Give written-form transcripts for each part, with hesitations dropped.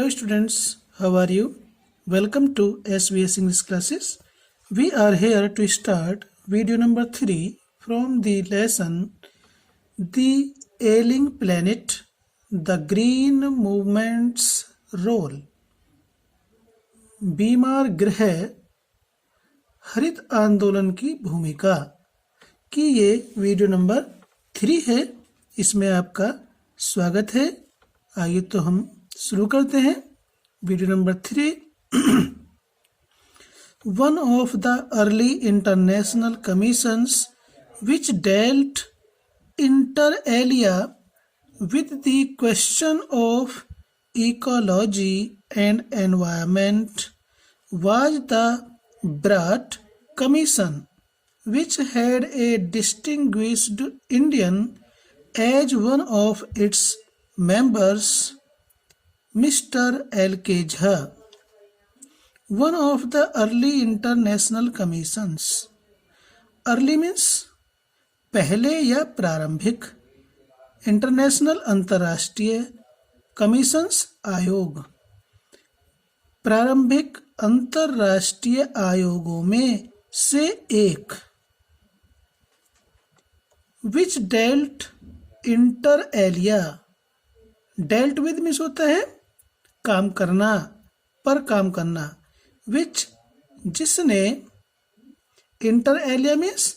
Hello students, how are you? Welcome to SBS English classes. We are here to start video number 3 from the lesson The Ailing Planet, The Green Movement's Role. बीमार ग्रह हरित आंदोलन की भूमिका की ये video number 3 है। इसमें आपका स्वागत है। आइए तो हम शुरू करते हैं video number 3। One of the early international commissions which dealt inter alia with the question of ecology and environment was the Bratt Commission, which had a distinguished Indian as one of its members, Mr. L.K. Jha. One of the early international commissions. Early means पहले या प्रारंभिक, international अंतर्राष्ट्रीय, commissions आयोग, प्रारंभिक अंतर्राष्ट्रीय आयोगों में से एक, which dealt inter alia, dealt with means होता है काम करना, पर काम करना, विच जिसने, इंटर एलिया मीन्स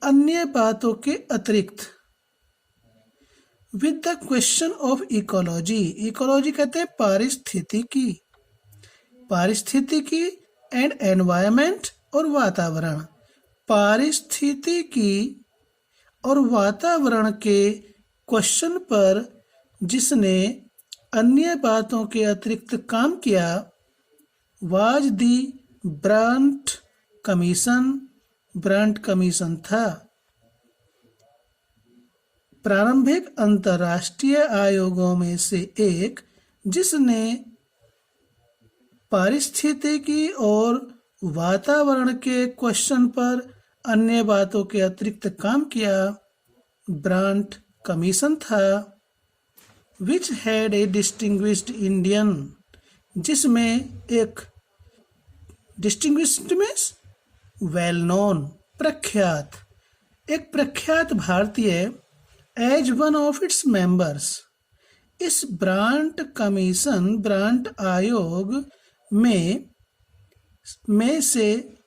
अन्य बातों के अतिरिक्त, with the question of ecology, ecology कहते हैं पारिस्थितिकी, पारिस्थितिकी एंड एनवायरमेंट और वातावरण, पारिस्थितिकी और वातावरण के क्वेश्चन पर जिसने अन्य बातों के अतिरिक्त काम किया, was the Brandt commission, Brandt commission था। प्रारंभिक अंतर्राष्ट्रीय आयोगों में से एक जिसने पारिस्थितिकी और वातावरण के क्वेश्चन पर अन्य बातों के अतिरिक्त काम किया, ब्रांट कमीशन था। Which had a distinguished Indian, जिसमें एक, डिस्टिंग्विश्ड मीन्स वेल नोन, प्रख्यात, एक प्रख्यात भारतीय as one of its members, इस ब्रांट कमीशन, ब्रांट आयोग में से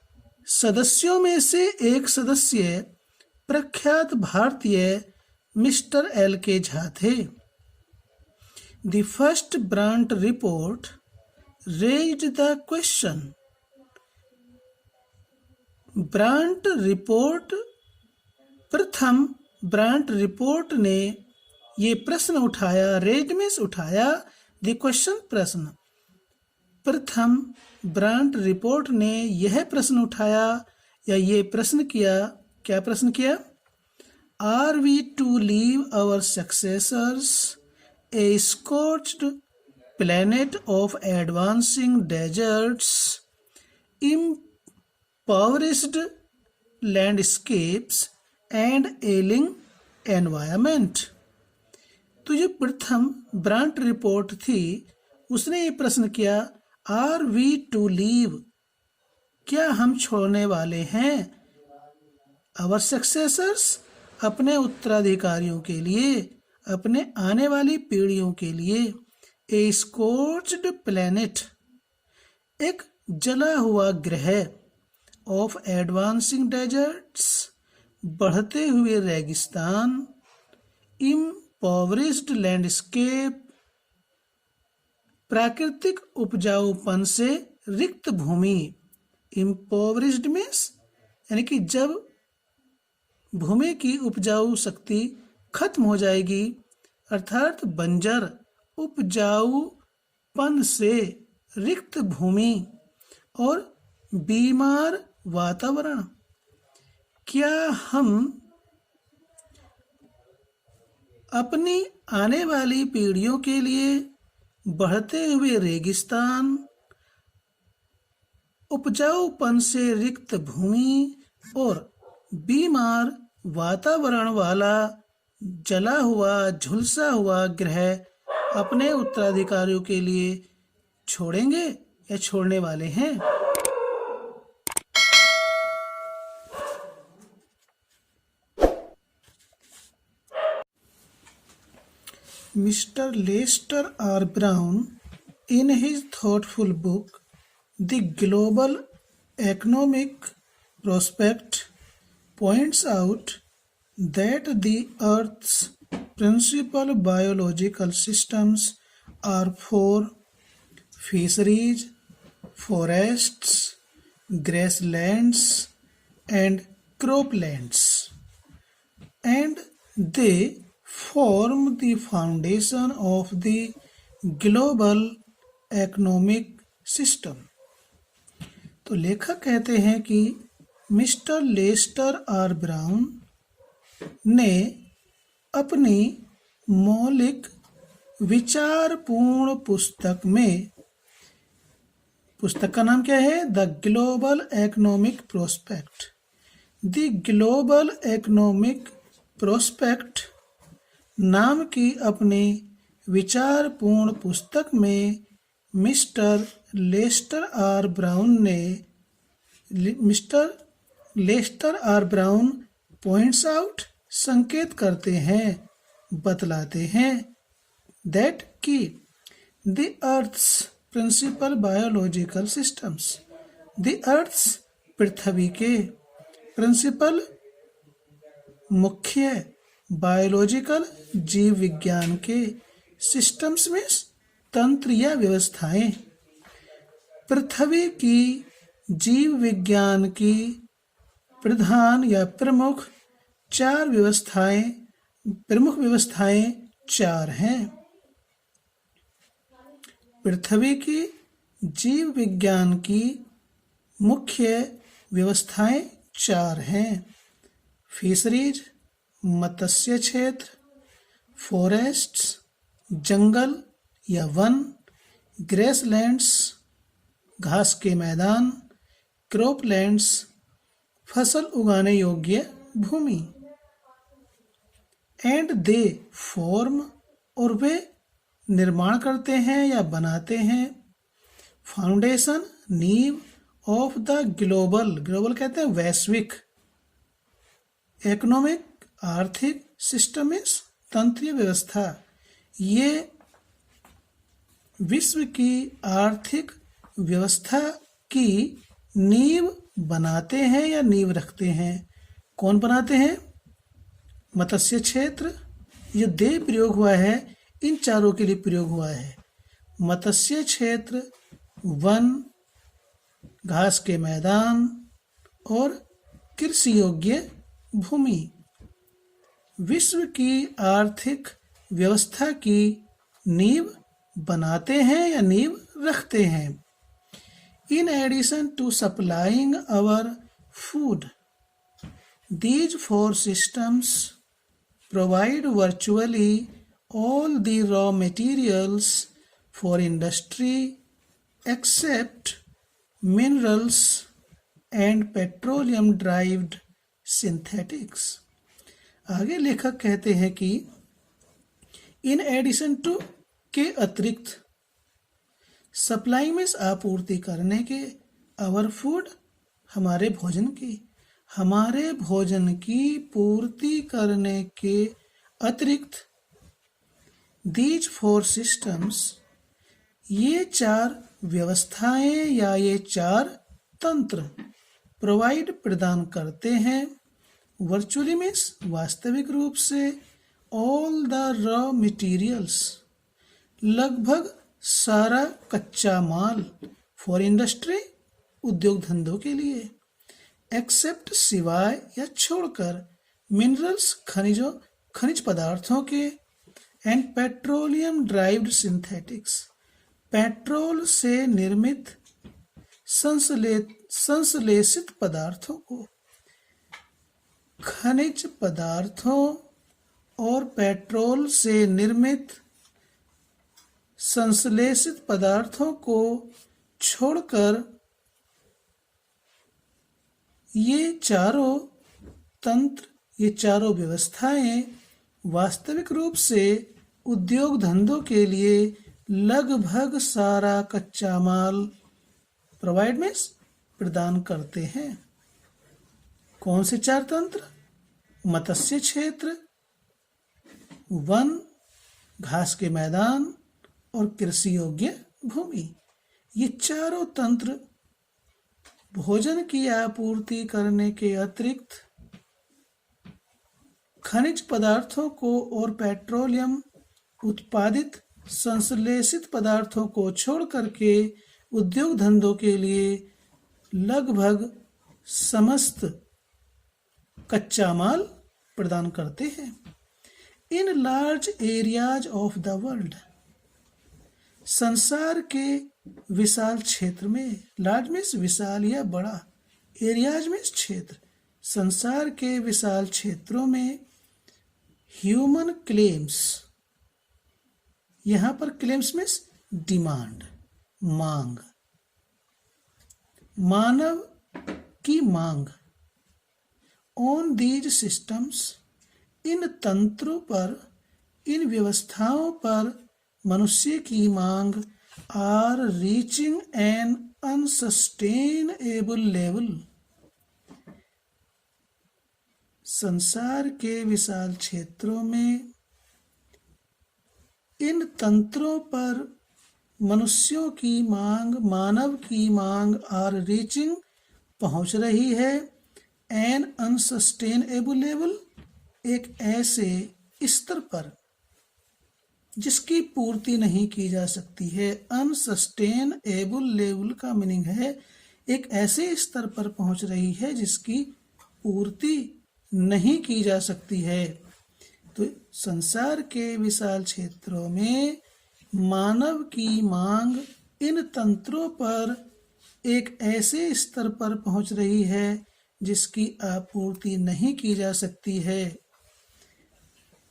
सदस्यों में से एक सदस्य प्रख्यात भारतीय मिस्टर एल के झा थे। The first Brandt report raised the question. Brandt report, प्रथम ब्रांट रिपोर्ट ने ये प्रश्न उठाया, रेज मीन्स उठाया, द क्वेश्चन प्रश्न, प्रथम ब्रांट रिपोर्ट ने यह प्रश्न उठाया या ये प्रश्न किया, क्या प्रश्न किया? Are we to leave our successors a scorched planet of advancing deserts, impoverished landscapes and ailing environment. तो जो प्रथम ब्रांट रिपोर्ट थी उसने ये प्रश्न किया, आर वी टू लीव, क्या हम छोड़ने वाले हैं, आवर सक्सेसर्स, अपने उत्तराधिकारियों के लिए, अपने आने वाली पीढ़ियों के लिए, ए स्कॉच्ड प्लैनेट, एक जला हुआ ग्रह, ऑफ एडवांसिंग डेजर्ट्स, बढ़ते हुए रेगिस्तान, इम्पॉवरिश्ड लैंडस्केप, प्राकृतिक उपजाऊपन से रिक्त भूमि, इम्पॉवरिश्ड मीन्स यानी कि जब भूमि की उपजाऊ शक्ति खत्म हो जाएगी, अर्थात बंजर, उपजाऊपन से रिक्त भूमि और बीमार वातावरण। क्या हम अपनी आने वाली पीढ़ियों के लिए बढ़ते हुए रेगिस्तान, उपजाऊपन से रिक्त भूमि और बीमार वातावरण वाला जला हुआ झुलसा हुआ ग्रह अपने उत्तराधिकारियों के लिए छोड़ेंगे या छोड़ने वाले हैं? Mr. Lester R. Brown, in his thoughtful book, The Global Economic Prospect, points out that the Earth's principal biological systems are four: fisheries, forests, grasslands, and croplands, and they form the foundation of the global economic system. तो लेखक कहते हैं कि mister Lester R brown ने अपनी मौलिक विचारपूर्ण पुस्तक में, पुस्तक का नाम क्या है? The global economic prospect. The global economic prospect नाम की अपनी विचारपूर्ण पुस्तक में mister Lester R Brown points out, संकेत करते हैं, बतलाते हैं, दैट कि the earth's principal biological systems, the earth's पृथ्वी के, प्रिंसिपल मुख्य, बायोलॉजिकल जीव विज्ञान के, सिस्टम्स में तंत्र या व्यवस्थाएं, पृथ्वी की जीव विज्ञान की प्रधान या प्रमुख व्यवस्थाएं चार हैं। पृथ्वी की जीव विज्ञान की मुख्य व्यवस्थाएं चार हैं: फिशरीज, मत्स्य क्षेत्र, फॉरेस्ट्स, जंगल या वन, ग्रेसलैंड्स, घास के मैदान, क्रॉपलैंड्स, फसल उगाने योग्य भूमि, एंड दे फॉर्म, और वे निर्माण करते हैं या बनाते हैं, फाउंडेशन, नींव ऑफ द ग्लोबल कहते हैं वैश्विक, इकोनॉमिक आर्थिक, सिस्टम तंत्रीय व्यवस्था, ये विश्व की आर्थिक व्यवस्था की नींव बनाते हैं या नींव रखते हैं। कौन बनाते हैं? मत्स्य क्षेत्र, ये दे प्रयोग हुआ है, इन चारों के लिए प्रयोग हुआ है। मत्स्य क्षेत्र, वन, घास के मैदान और कृषि योग्य भूमि विश्व की आर्थिक व्यवस्था की नींव बनाते हैं या नींव रखते हैं। In addition to supplying our food, these four systems provide virtually all the raw materials for industry except minerals and petroleum derived synthetics. आगे लेखक कहते हैं कि इन एडिशन टू के अतिरिक्त, सप्लाई में आपूर्ति करने के, आवर फूड हमारे भोजन की पूर्ति करने के अतिरिक्त, दीज फोर सिस्टम्स, ये चार व्यवस्थाएं या ये चार तंत्र, प्रोवाइड प्रदान करते हैं, वर्चुअली मीन्स वास्तविक रूप से, ऑल द रॉ मटेरियल्स, लगभग सारा कच्चा माल, फॉर इंडस्ट्री उद्योग धंधों के लिए, एक्सेप्ट सिवाय या छोड़कर, मिनरल्स खनिज पदार्थों के, and petroleum derived synthetics, petrol से निर्मित संश्लेषित पदार्थों को। खनिज पदार्थों और पेट्रोल से निर्मित संश्लेषित पदार्थों को छोड़कर ये चारों तंत्र, ये चारों व्यवस्थाएं वास्तविक रूप से उद्योग धंधों के लिए लगभग सारा कच्चा माल प्रोवाइड मीन्स प्रदान करते हैं। कौन से 4 तंत्र? मत्स्य क्षेत्र, वन, घास के मैदान और कृषि योग्य भूमि। ये चारों तंत्र भोजन की आपूर्ति करने के अतिरिक्त खनिज पदार्थों को और पेट्रोलियम उत्पादित संश्लेषित पदार्थों को छोड़ करके उद्योग धंधों के लिए लगभग समस्त कच्चा माल प्रदान करते हैं। In large areas of the world, संसार के विशाल क्षेत्र में, लार्ज मीन्स विशाल या बड़ा, एरियाज मीन्स क्षेत्र, संसार के विशाल क्षेत्रों में ह्यूमन क्लेम्स, यहां पर क्लेम्स मीन्स डिमांड, मांग, मानव की मांग, ऑन दीज सिस्टम्स, इन तंत्रों पर, इन व्यवस्थाओं पर मनुष्य की मांग are reaching an unsustainable level, संसार के विशाल क्षेत्रों में इन तंत्रों पर मनुष्यों की मांग, मानव की मांग आर रीचिंग पहुंच रही है, एन अनसस्टेनेबल लेवल, एक ऐसे स्तर पर जिसकी पूर्ति नहीं की जा सकती है। अनसस्टेनेबल लेवल का मीनिंग है एक ऐसे स्तर पर पहुंच रही है जिसकी पूर्ति नहीं की जा सकती है। तो संसार के विशाल क्षेत्रों में मानव की मांग इन तंत्रों पर एक ऐसे स्तर पर पहुंच रही है जिसकी आपूर्ति नहीं की जा सकती है।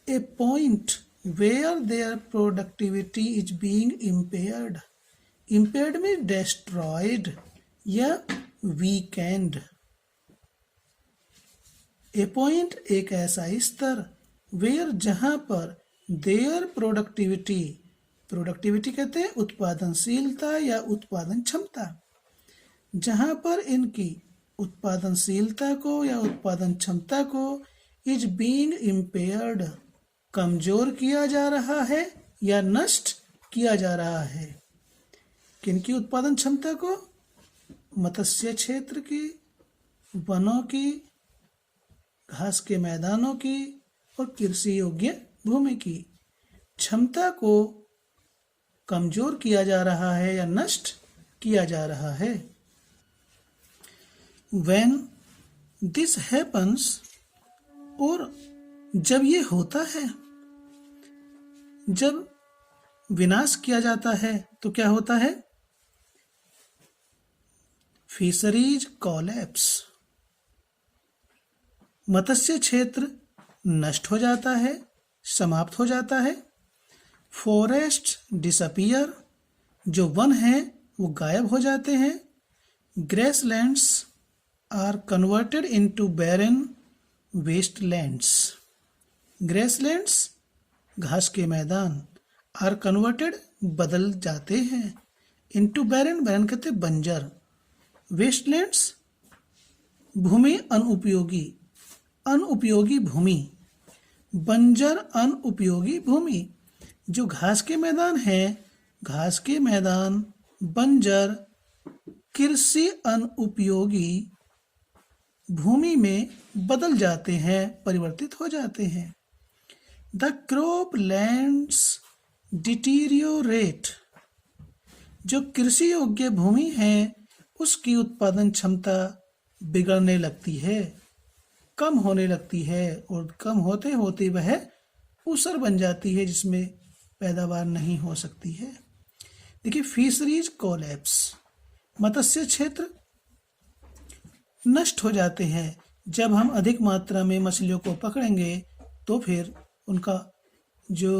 ए point where their productivity is being impaired, impaired means destroyed या weakened। a point एक ऐसा स्तर, where जहां पर their productivity, productivity कहते हैं उत्पादनशीलता या उत्पादन क्षमता, जहां पर इनकी उत्पादनशीलता को या उत्पादन क्षमता को is being impaired, कमजोर किया जा रहा है या नष्ट किया जा रहा है। किनकी उत्पादन क्षमता को? मत्स्य क्षेत्र की, वनों की, घास के मैदानों की और कृषि योग्य भूमि की क्षमता को कमजोर किया जा रहा है या नष्ट किया जा रहा है। When this happens, और जब ये होता है, जब विनाश किया जाता है तो क्या होता है? फिशरीज कोलैप्स, मत्स्य क्षेत्र नष्ट हो जाता है, समाप्त हो जाता है। फॉरेस्ट डिसअपियर, जो वन हैं वो गायब हो जाते हैं। ग्रेसलैंड्स are converted into baron wastelands, ग्रेसलैंड्स घास के मैदान, आर कन्वर्टेड बदल जाते हैं, इनटू बैरन, बैरन कहते बंजर, वेस्टलैंड्स भूमि अनुपयोगी, अनुपयोगी भूमि, बंजर अनुपयोगी भूमि। जो घास के मैदान है, घास के मैदान बंजर कृषि अनुपयोगी भूमि में बदल जाते हैं, परिवर्तित हो जाते हैं। द क्रॉप लैंड्स डिटीरियोरेट, जो कृषि योग्य भूमि है उसकी उत्पादन क्षमता बिगड़ने लगती है, कम होने लगती है, और कम होते होते वह ऊसर बन जाती है जिसमें पैदावार नहीं हो सकती है। देखिए, फिशरीज कोलैप्स, मत्स्य क्षेत्र नष्ट हो जाते हैं। जब हम अधिक मात्रा में मछलियों को पकड़ेंगे तो फिर उनका जो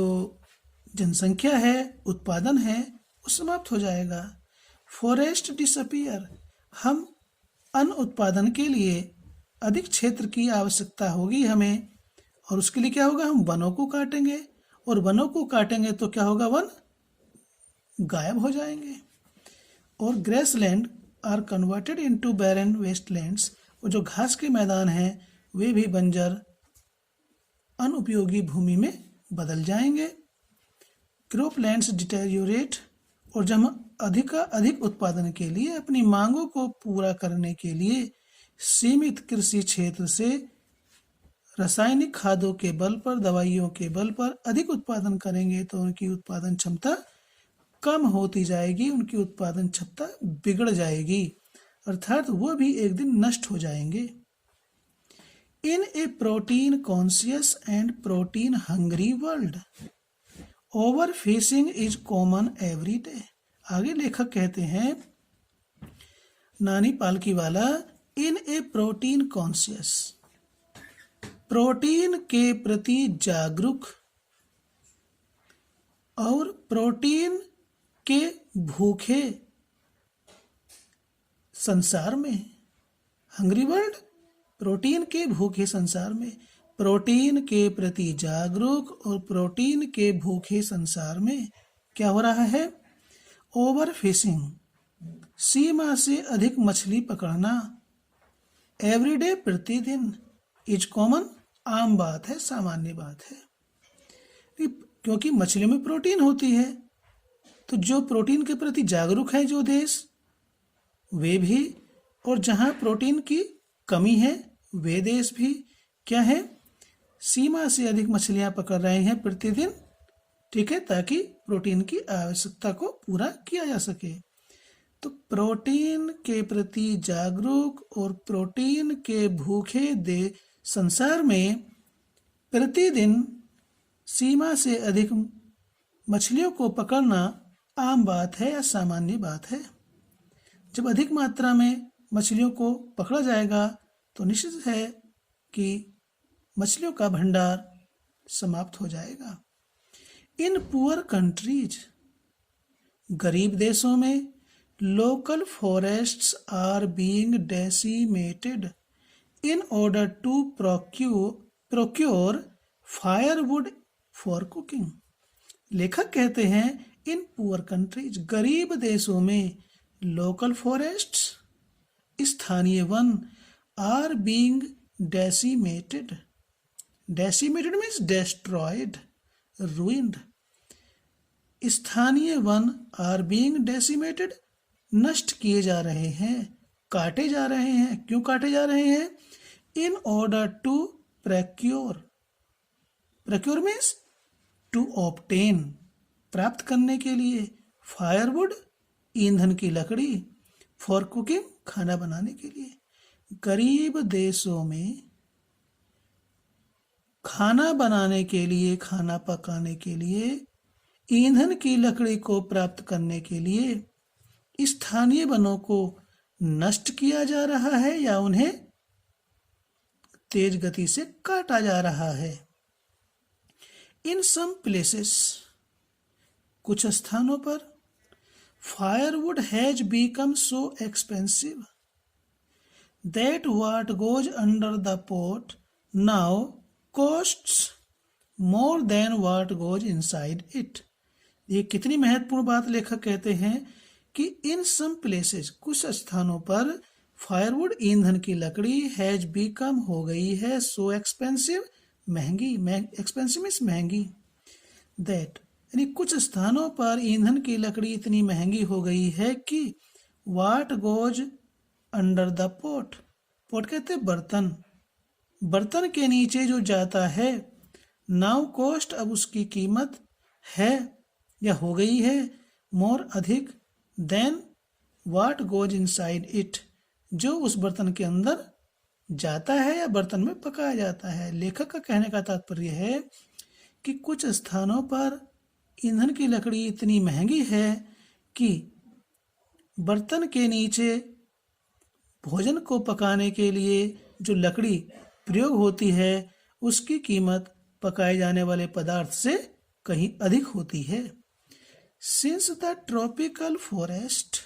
जनसंख्या है, उत्पादन है, वो समाप्त हो जाएगा। फॉरेस्ट डिसअपियर, हम अन्न उत्पादन के लिए अधिक क्षेत्र की आवश्यकता होगी हमें, और उसके लिए क्या होगा? हम वनों को काटेंगे और वनों को काटेंगे तो क्या होगा, वन गायब हो जाएंगे। और grassland are converted into baron wastelands, और जो घास के मैदान हैं वे भी बंजर अनुपयोगी भूमि में बदल जाएंगे। क्रॉपलैंड्स डिटेरियोरेट, और जब हम अधिक उत्पादन के लिए अपनी मांगों को पूरा करने के लिए सीमित कृषि क्षेत्र से रासायनिक खादों के बल पर, दवाइयों के बल पर अधिक उत्पादन करेंगे तो उनकी उत्पादन क्षमता कम होती जाएगी, उनकी उत्पादन क्षमता बिगड़ जाएगी, अर्थात वो भी एक दिन नष्ट हो जाएंगे। In a protein conscious and protein hungry world, over fishing is common every day. आगे लेखक कहते हैं Nani Palkhivala, in a protein conscious, protein के प्रति जागरूक और प्रोटीन के भूखे संसार में, हंग्री वर्ल्ड, प्रोटीन के भूखे संसार में, प्रोटीन के प्रति जागरूक और प्रोटीन के भूखे संसार में क्या हो रहा है, ओवर फिशिंग, सीमा से अधिक मछली पकड़ना, एवरीडे, प्रतिदिन, इज कॉमन, आम बात है, सामान्य बात है। क्योंकि मछलियों में प्रोटीन होती है, तो जो प्रोटीन के प्रति जागरूक है जो देश, वे भी, और जहां प्रोटीन की कमी है वे देश भी क्या है, सीमा से अधिक मछलियां पकड़ रहे हैं प्रतिदिन, ठीक है, ताकि प्रोटीन की आवश्यकता को पूरा किया जा सके। तो प्रोटीन के प्रति जागरूक और प्रोटीन के भूखे दे संसार में प्रतिदिन सीमा से अधिक मछलियों को पकड़ना आम बात है या सामान्य बात है। जब अधिक मात्रा में मछलियों को पकड़ा जाएगा तो निश्चित है कि मछलियों का भंडार समाप्त हो जाएगा। इन पुअर कंट्रीज, गरीब देशों में, local forests are being decimated in order to procure firewood for cooking. लेखक कहते हैं इन पुअर कंट्रीज, गरीब देशों में, लोकल फॉरेस्ट्स, स्थानीय वन, are being decimated, decimated means destroyed, ruined, स्थानीय वन आर बीइंग डेसिमेटेड, नष्ट किए जा रहे हैं, काटे जा रहे हैं। क्यों काटे जा रहे हैं, in order to procure, procure means to obtain, प्राप्त करने के लिए, फायरवुड, ईंधन की लकड़ी, फॉर कुकिंग, खाना बनाने के लिए। गरीब देशों में खाना बनाने के लिए, खाना पकाने के लिए, ईंधन की लकड़ी को प्राप्त करने के लिए स्थानीय वनों को नष्ट किया जा रहा है या उन्हें तेज गति से काटा जा रहा है। इन सम प्लेसेस, कुछ स्थानों पर, firewood has become so expensive that what goes under the pot now costs more than what goes inside it। ये कितनी महत्वपूर्ण बात लेखक कहते हैं कि इन सम प्लेसेस, कुछ स्थानों पर, फायरवुड, ईंधन की लकड़ी, हैज बीकम, हो गई है, सो एक्सपेंसिव, महंगी, एक्सपेंसिव मीन्स महंगी, दैट, यानी कुछ स्थानों पर ईंधन की लकड़ी इतनी महंगी हो गई है कि what goes under the pot, pot कहते हैं बर्तन, बर्तन के नीचे जो जाता है, नाउ कॉस्ट, अब उसकी कीमत है या हो गई है, मोर, अधिक, than what goes inside it, जो उस बर्तन के अंदर जाता है या बर्तन में पकाया जाता है। लेखक का कहने का तात्पर्य है कि कुछ स्थानों पर ईंधन की लकड़ी इतनी महंगी है कि बर्तन के नीचे भोजन को पकाने के लिए जो लकड़ी प्रयोग होती है उसकी कीमत पकाए जाने वाले पदार्थ से कहीं अधिक होती है। Since the tropical forest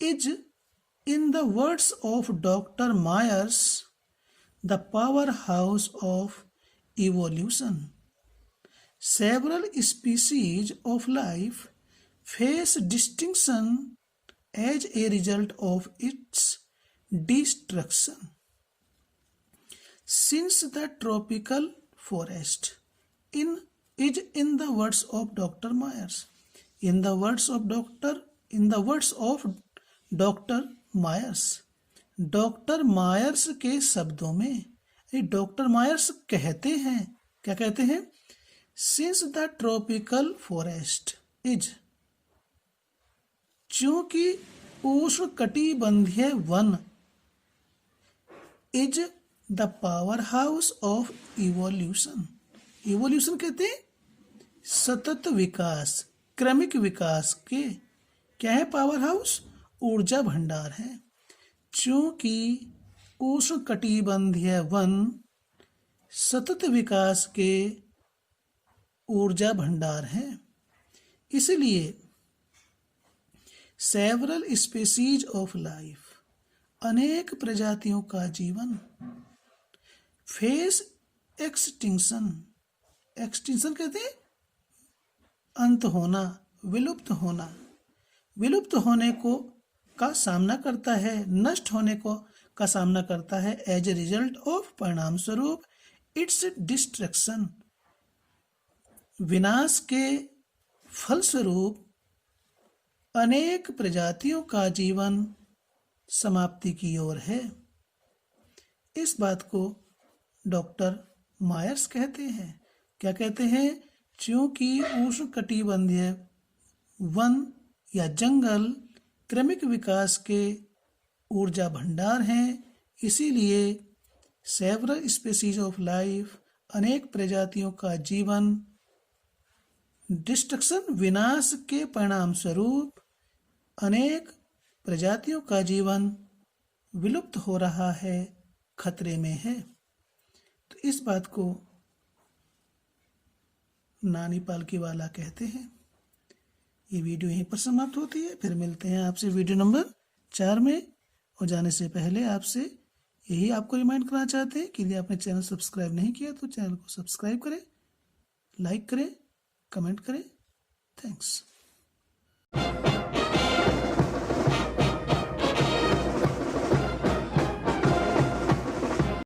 is, in the words of doctor Myers, the power house of evolution, several species of life face distinction as a result of its destruction. Since the tropical forest is in the words of Dr. Myers, in the words of Dr. Myers, doctor Myers के शब्दों में doctor Myers कहते हैं, क्या कहते हैं? Since the tropical forest is, चूंकि उष्णकटिबंधीय one is the power house of evolution, evolution कहते हैं सतत विकास, क्रमिक विकास के, क्या है पावर हाउस? ऊर्जा भंडार है। चूंकि उष्णकटिबंधीय वन सतत विकास के ऊर्जा भंडार है, इसलिए सेवरल स्पीसीज ऑफ लाइफ, अनेक प्रजातियों का जीवन, फेस एक्सटिंक्शन, एक्सटिंक्शन कहते हैं अंत होना, विलुप्त होना, विलुप्त होने को का सामना करता है, नष्ट होने को का सामना करता है एज ए रिजल्ट ऑफ, परिणाम स्वरूप इट्स डिस्ट्रक्शन, विनाश के फलस्वरूप अनेक प्रजातियों का जीवन समाप्ति की ओर है। इस बात को डॉक्टर मायर्स कहते हैं, क्या कहते हैं? चूंकि उष्णकटिबंधीय वन या जंगल क्रमिक विकास के ऊर्जा भंडार हैं, इसीलिए सेवरल स्पीसीज ऑफ लाइफ, अनेक प्रजातियों का जीवन डिस्ट्रक्शन, विनाश के परिणाम स्वरूप अनेक प्रजातियों का जीवन विलुप्त हो रहा है, खतरे में है। तो इस बात को नानी पालकीवाला कहते हैं। ये वीडियो यहीं पर समाप्त होती है, फिर मिलते हैं आपसे वीडियो नंबर 4 में। और जाने से पहले आपसे यही आपको रिमाइंड करना चाहते हैं कि यदि आपने चैनल सब्सक्राइब नहीं किया तो चैनल को सब्सक्राइब करें, लाइक करें, कमेंट करें। थैंक्स।